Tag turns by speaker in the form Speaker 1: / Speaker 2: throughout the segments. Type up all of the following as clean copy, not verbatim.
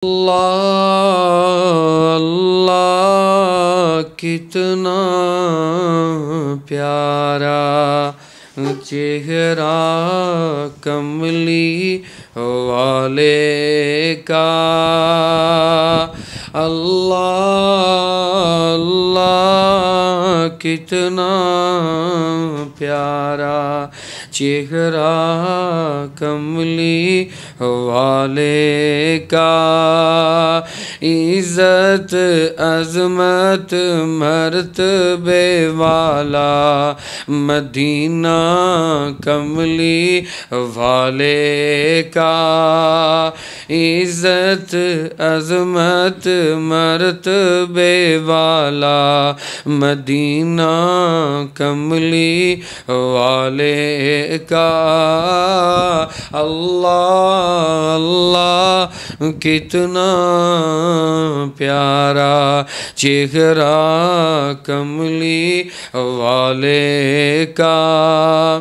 Speaker 1: اللہ اللہ کتنا پیارا چہرہ کملی والے کا۔ اللہ اللہ کتنا پیارا چہرہ کملی والے کا۔ عزت عظمت مرتبے والا مدینہ کملی والے کا۔ عزت عظمت مرتبے والا مدینہ کملی والے کا۔ اللہ اللہ کتنا پیارا چہرہ کملی والے کا۔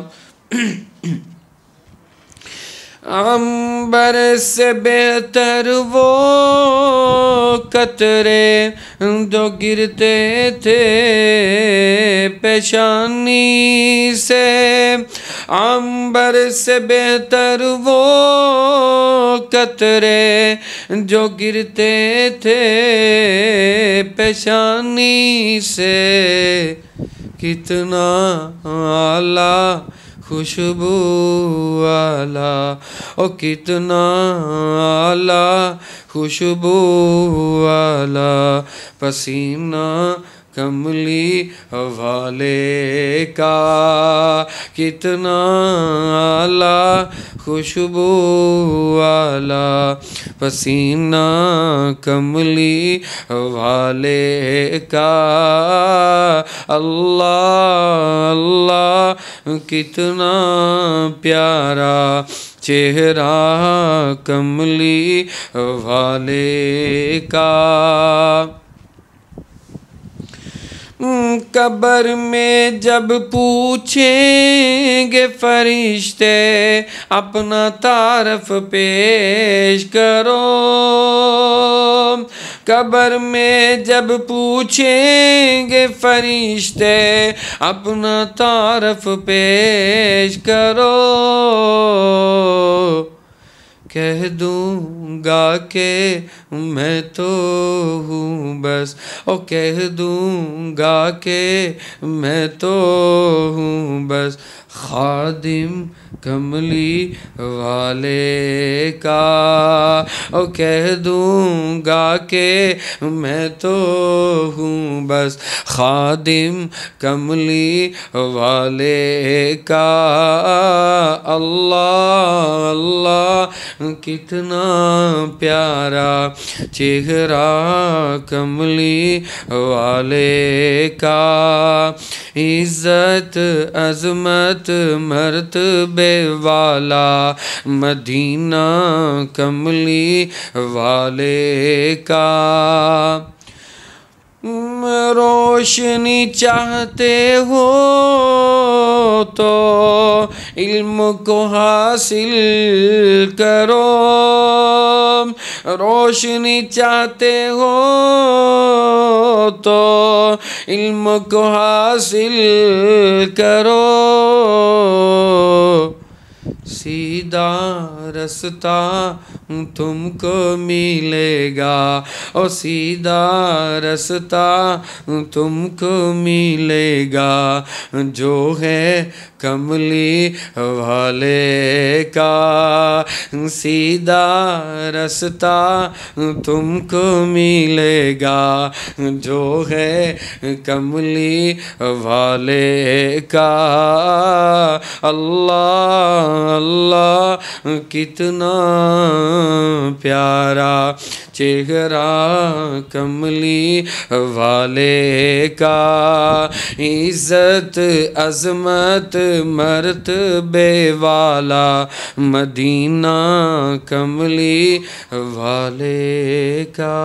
Speaker 1: عنبر سے بہتر وہ قطرے جو گرتے تھے پیشانی سے۔ عنبر سے بہتر وہ قطرے جو گرتے تھے پیشانی سے۔ کتنا اعلیٰ خوشبو والا او کتنا اعلیٰ خوشبو والا پسینہ کملی والے کا۔ کتنا اعلیٰ خوشبو والا پسینہ کملی والے کا۔ اللہ اللہ کتنا پیارا چہرہ کملی والے کا۔ قبر میں جب پوچھیں گے فرشتے اپنا تعارف پیش کرو۔ قبر میں جب پوچھیں گے فرشتے اپنا تعارف پیش کرو۔ کہہ دوں گا کہ میں تو ہوں بس او کہہ دوں گا کہ میں تو ہوں بس خادم کملی والے کا۔ او کہہ دوں گا کہ میں تو ہوں بس خادم کملی والے کا۔ اللہ اللہ کتنا پیارا چہرہ کملی والے کا۔ عزت عظمت مرتبے والا مدینہ کملی والے کا۔ روشنی چاہتے ہو تو علم کو حاصل کرو۔ روشنی چاہتے ہو تو علم کو حاصل کرو۔ سیدھا رستہ تم کو ملے گا اور سیدھا رستہ تم کو ملے گا جو ہے کملی والے کا۔ سیدھا رستہ تم کو ملے گا جو ہے کملی والے کا۔ اللہ اللہ کتنا پیارا چہرہ کملی والے کا۔ عزت عظمت مرتبے والا مدینہ کملی والے کا۔